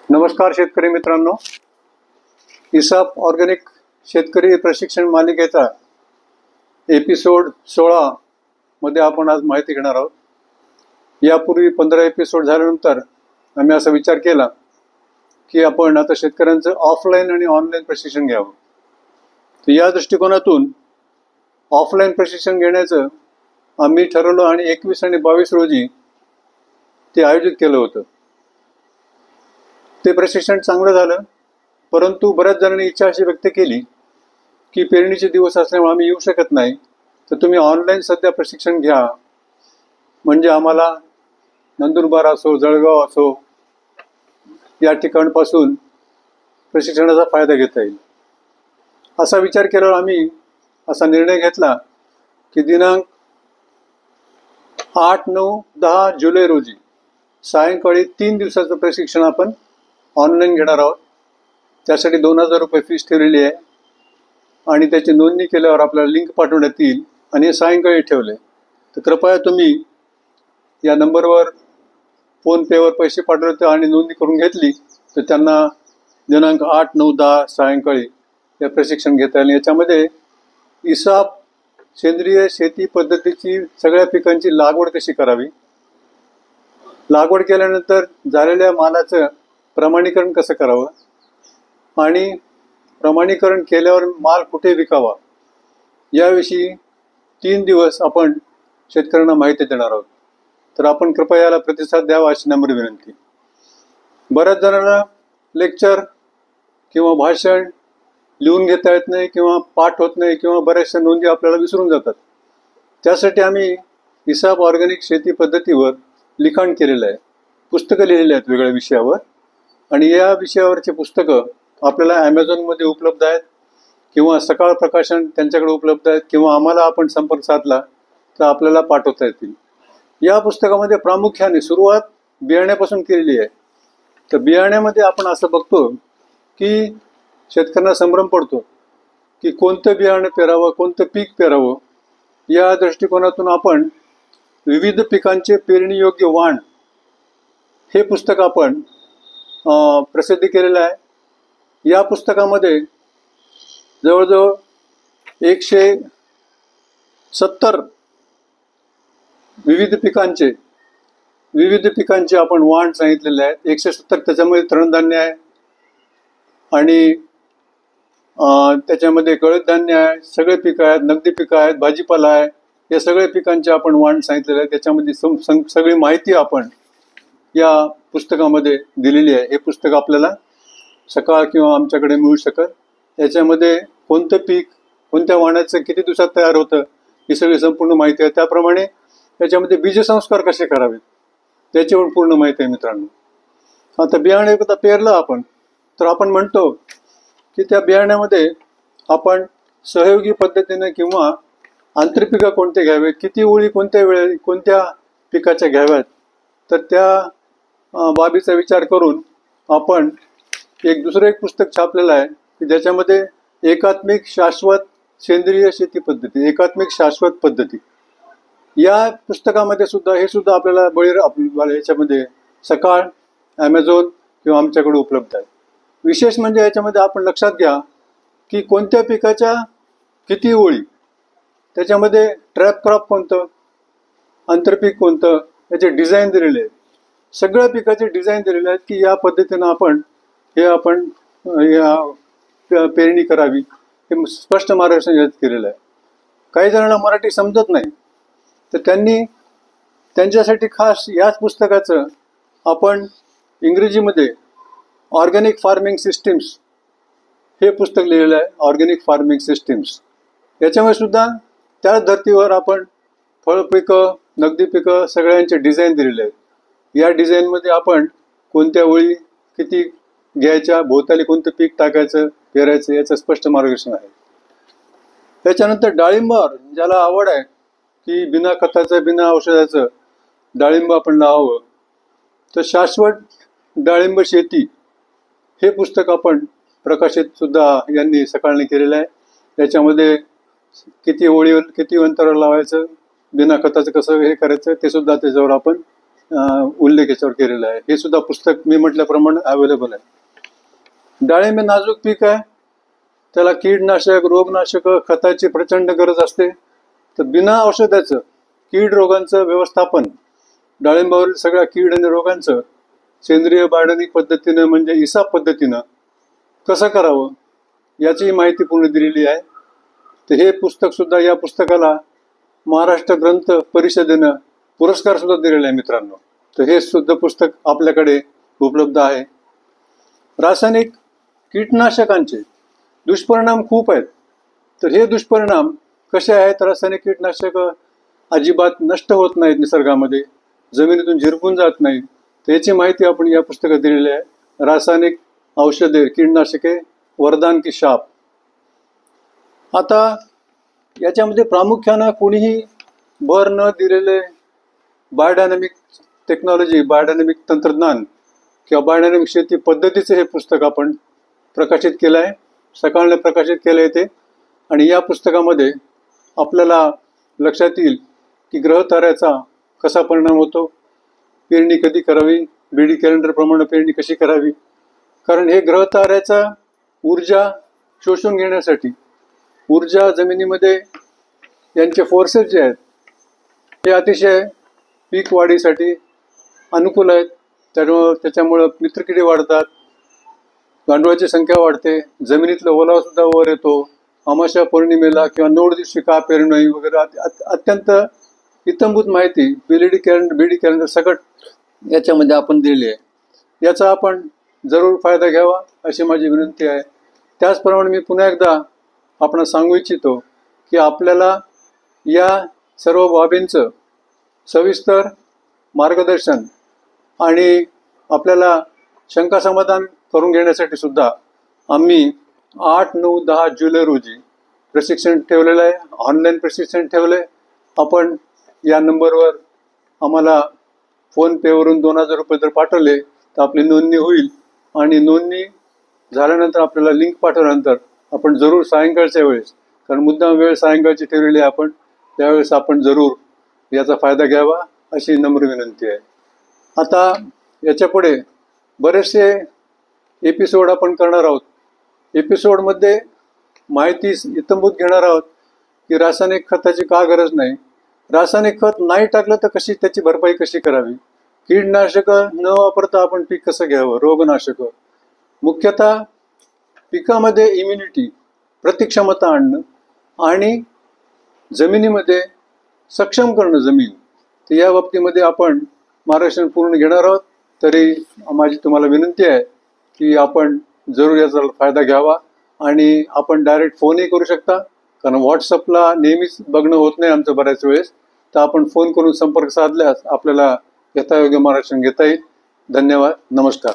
नमस्कार शेतकरी मित्रांनो, इसाप ऑर्गॅनिक शेतकरी प्रशिक्षण मालिकेचा एपिसोड 16 मध्ये आपण आज माहिती घेणार आहोत. यापूर्वी 15 एपिसोड झाल्यानंतर आम्ही असा विचार केला की आपण आता शेतकऱ्यांचं ऑफलाईन आणि ऑनलाईन प्रशिक्षण घ्यावं. तर या दृष्टिकोनातून ऑफलाईन प्रशिक्षण घेण्याचं आम्ही ठरवलं आणि 21 आणि 22 रोजी ते आयोजित केलं होतं. ते प्रशिक्षण चांगलं झालं, परंतु बऱ्याच जणांनी इच्छा अशी व्यक्त केली की पेरणीचे दिवस असल्यामुळे आम्ही येऊ शकत नाही, तर तुम्ही ऑनलाईन सध्या प्रशिक्षण घ्या, म्हणजे आम्हाला नंदुरबार असो, जळगाव असो या ठिकाणपासून प्रशिक्षणाचा फायदा घेता येईल. असा विचार केल्यावर आम्ही असा निर्णय घेतला की दिनांक 8, 9, 10 जुलै रोजी सायंकाळी 3 दिवसाचं प्रशिक्षण आपण ऑनलाईन घेणार आहोत. त्यासाठी 2000 रुपये फीस ठेवलेली आहे आणि त्याची नोंदणी केल्यावर आपल्याला लिंक पाठवण्यात येईल आणि हे सायंकाळी ठेवले. तर कृपया तुम्ही या नंबरवर फोनपेवर पैसे पाठवले आणि नोंदणी करून घेतली तर त्यांना दिनांक 8, 9, 10 सायंकाळी हे प्रशिक्षण घेता येईल. याच्यामध्ये इसाप सेंद्रिय शेती पद्धतीची सगळ्या पिकांची लागवड कशी करावी, लागवड केल्यानंतर झालेल्या मालाचं प्रमाणीकरण कसं करावं आणि प्रमाणीकरण केल्यावर माल कुठे विकावा याविषयी 3 दिवस आपण शेतकऱ्यांना माहिती देणार आहोत. तर आपण कृपया याला प्रतिसाद द्यावा अशी नम्र विनंती. बऱ्याच जणांना लेक्चर किंवा भाषण लिहून घेता येत नाही किंवा पाठ होत नाही किंवा बऱ्याचशा नोंदी आपल्याला विसरून जातात. त्यासाठी आम्ही इसाप ऑर्गॅनिक शेती पद्धतीवर लिखाण केलेलं आहे, पुस्तकं लिहिलेली आहेत वेगळ्या विषयावर, आणि या विषयावरचे पुस्तकं आपल्याला ॲमेझॉनमध्ये उपलब्ध आहेत किंवा सकाळ प्रकाशन त्यांच्याकडे उपलब्ध आहेत किंवा आम्हाला आपण संपर्क साधला तर आपल्याला पाठवता येतील. या पुस्तकामध्ये प्रामुख्याने सुरुवात बियाण्यापासून केलेली आहे. तर बियाण्यामध्ये आपण असं बघतो की शेतकऱ्यांना संभ्रम पडतो की कोणतं बियाणं पेरावं, कोणतं पीक पेरावं. या दृष्टिकोनातून आपण विविध पिकांचे पेरणीयोग्य वाण हे पुस्तक आपण प्रसिद्ध केलेलं आहे. या पुस्तकामध्ये जवळजवळ 170 विविध पिकांचे आपण वाण सांगितलेले आहेत. 170 त्याच्यामध्ये तृणधान्य आहे आणि त्याच्यामध्ये गळत धान्य आहे, सगळे पिकं आहेत, नगदी पिकं आहेत, भाजीपाला आहे, या सगळ्या पिकांचे आपण वाण सांगितलेलं आहे. त्याच्यामध्ये सगळी माहिती आपण या पुस्तकामध्ये दिलेली आहे. हे पुस्तक आपल्याला सकाळ किंवा आमच्याकडे मिळू शकत. याच्यामध्ये कोणतं पीक कोणत्या वाणाचं किती दिवसात तयार होतं ही सगळी संपूर्ण माहिती आहे. त्याप्रमाणे त्याच्यामध्ये बीजसंस्कार कसे करावेत त्याच्यावर पूर्ण माहिती आहे. मित्रांनो, आता बियाणे एकदा पेरलं आपण तर आपण म्हणतो की त्या बियाण्यामध्ये आपण सहयोगी पद्धतीने किंवा आंतरपिकं कोणते घ्यावेत, किती ओळी कोणत्या वेळे कोणत्या पिकाच्या घ्याव्यात, तर त्या बाबीचा विचार करून आपण दुसरं एक पुस्तक छापलेलं आहे की ज्याच्यामध्ये एकात्मिक शाश्वत सेंद्रिय शेती पद्धती, एकात्मिक शाश्वत पद्धती, या पुस्तकामध्ये सुद्धा हे सुद्धा आपल्याला याच्यामध्ये सकाळ, ॲमेझॉन किंवा आमच्याकडे उपलब्ध आहे. विशेष म्हणजे याच्यामध्ये आपण लक्षात घ्या की कोणत्या पिकाच्या किती ओळी, त्याच्यामध्ये ट्रॅप क्रॉप कोणतं, आंतरपीक कोणतं, याचे डिझाईन दिलेले आहेत. सगळ्या पिकाचे डिझाईन दिलेले आहेत की या पद्धतीनं आपण पेरणी करावी, हे स्पष्ट मार्गदर्शन केलेलं आहे. काही जणांना मराठी समजत नाही तर त्यांच्यासाठी खास याच पुस्तकाचं आपण इंग्रजीमध्ये ऑर्गॅनिक फार्मिंग सिस्टीम्स हे पुस्तक लिहिलेलं आहे. ऑर्गॅनिक फार्मिंग सिस्टीम्स याच्यामुळे सुद्धा त्याच धर्तीवर आपण फळपिकं, नगदी पिकं सगळ्यांचे डिझाईन दिलेले आहेत. या डिझाईनमध्ये आपण कोणत्या ओळी किती घ्यायच्या, भोवताली कोणतं पीक टाकायचं, पेरायचं याचं स्पष्ट मार्गदर्शन आहे. त्याच्यानंतर डाळिंबावर ज्याला आवड आहे की बिना खताचं बिना औषधाचं डाळिंब आपण लावावं, तर शाश्वत डाळिंब शेती हे पुस्तक आपण प्रकाशित सुद्धा यांनी सकाळने केलेलं आहे. त्याच्यामध्ये किती ओळीवर किती अंतरावर लावायचं, बिना खताचं कसं हे करायचं ते सुद्धा त्याच्यावर आपण उल्लेख याच्यावर केलेला आहे. हे सुद्धा पुस्तक मी म्हटल्याप्रमाणे अवेलेबल आहे. डाळिंब हे नाजूक पीक आहे, त्याला कीडनाशक, रोगनाशक, खताची प्रचंड गरज असते. तर बिना औषधाचं कीड रोगांचं व्यवस्थापन, डाळिंबावरील सगळ्या कीड आणि रोगांचं सेंद्रिय बायोडॅनिक पद्धतीनं म्हणजे इसाप पद्धतीनं कसं करावं याची माहिती पूर्ण दिलेली आहे. तर हे पुस्तक सुद्धा, या पुस्तकाला महाराष्ट्र ग्रंथ परिषदेनं पुरस्कार सुद्धा दिलेला आहे मित्रांनो. तर हे सुद्धा पुस्तक आपल्याकडे उपलब्ध आहे. रासायनिक कीटनाशकांचे दुष्परिणाम खूप आहेत. तर हे दुष्परिणाम कसे आहेत? रासायनिक कीटनाशक अजिबात नष्ट होत नाहीत, निसर्गामध्ये जमिनीतून झिरपून जात नाहीत. तर याची माहिती आपण या पुस्तकात दिलेली आहे. रासायनिक औषधे, कीटनाशके वरदान की शाप. आता याच्यामध्ये प्रामुख्यानं कोणीही भर न दिलेले बायोडायनॅमिक टेक्नॉलॉजी, बायोडायनॅमिक तंत्रज्ञान किंवा बायोडायनॅमिक शेती पद्धतीचं हे पुस्तक आपण प्रकाशित केलं आहे, सकाळने प्रकाशित केलं आहे ते. आणि या पुस्तकामध्ये आपल्याला लक्षात येईल की ग्रहताऱ्याचा कसा परिणाम होतो, पेरणी कधी करावी, बीडी कॅलेंडरप्रमाणे पेरणी कशी करावी. कारण हे ग्रहताऱ्याचा ऊर्जा शोषून घेण्यासाठी, ऊर्जा जमिनीमध्ये यांचे फोर्सेस जे आहेत ते अतिशय पीक वाढीसाठी अनुकूल आहेत. त्याच्यामुळं मित्रकिडे वाढतात, गांडुळाची संख्या वाढते, जमिनीतला ओलावा सुद्धा वर येतो. अमावस्या पौर्णिमेला किंवा नोड दिवशी का पेरणी वगैरे अत्यंत इत्थंभूत माहिती बीडी कॅलेंडर सकट याच्यामध्ये आपण दिलेली आहे. याचा आपण जरूर फायदा घ्यावा अशी माझी विनंती आहे. त्याचप्रमाणे मी पुन्हा एकदा आपण सांगू इच्छितो की आपल्याला या सर्व बाबींचं सविस्तर मार्गदर्शन आणि आपल्याला शंका समाधान करून घेण्यासाठी सुद्धा आम्ही 8, 9, 10 जुलै रोजी प्रशिक्षण ठेवलेलं आहे, ऑनलाईन प्रशिक्षण ठेवलं आहे. आपण या नंबरवर आम्हाला फोनपेवरून 2000 रुपये जर पाठवले तर आपली नोंदणी होईल. आणि नोंदणी झाल्यानंतर आपल्याला लिंक पाठवल्यानंतर आपण जरूर सायंकाळच्या वेळेस, कारण मुद्दाम वेळ सायंकाळची ठेवलेली आहे आपण, त्यावेळेस आपण जरूर याचा फायदा घ्यावा अशी नम्र विनंती आहे. आता याच्यापुढे बरेचसे एपिसोड आपण करणार आहोत. एपिसोडमध्ये माहिती इत्थंभूत घेणार आहोत की रासायनिक खताची का गरज नाही, रासायनिक खत नाही टाकलं तर कशी त्याची भरपाई कशी करावी, कीडनाशकं न वापरता आपण पीक कसं घ्यावं, रोगनाशकं, मुख्यतः पिकामध्ये इम्युनिटी, प्रतिक्षमता आणणं आणि जमिनीमध्ये सक्षम करणं जमीन. तर या बाबतीमध्ये आपण मार्गदर्शन पूर्ण घेणार आहोत. तरी माझी तुम्हाला विनंती आहे की आपण जरूर याचा फायदा घ्यावा. आणि आपण डायरेक्ट फोनही करू शकता, कारण व्हॉट्सअपला नेहमीच बघणं होत नाही आमचं बऱ्याच वेळेस. तर आपण फोन करून संपर्क साधल्यास आपल्याला यथायोग्य मार्गदर्शन घेता येईल. धन्यवाद. नमस्कार.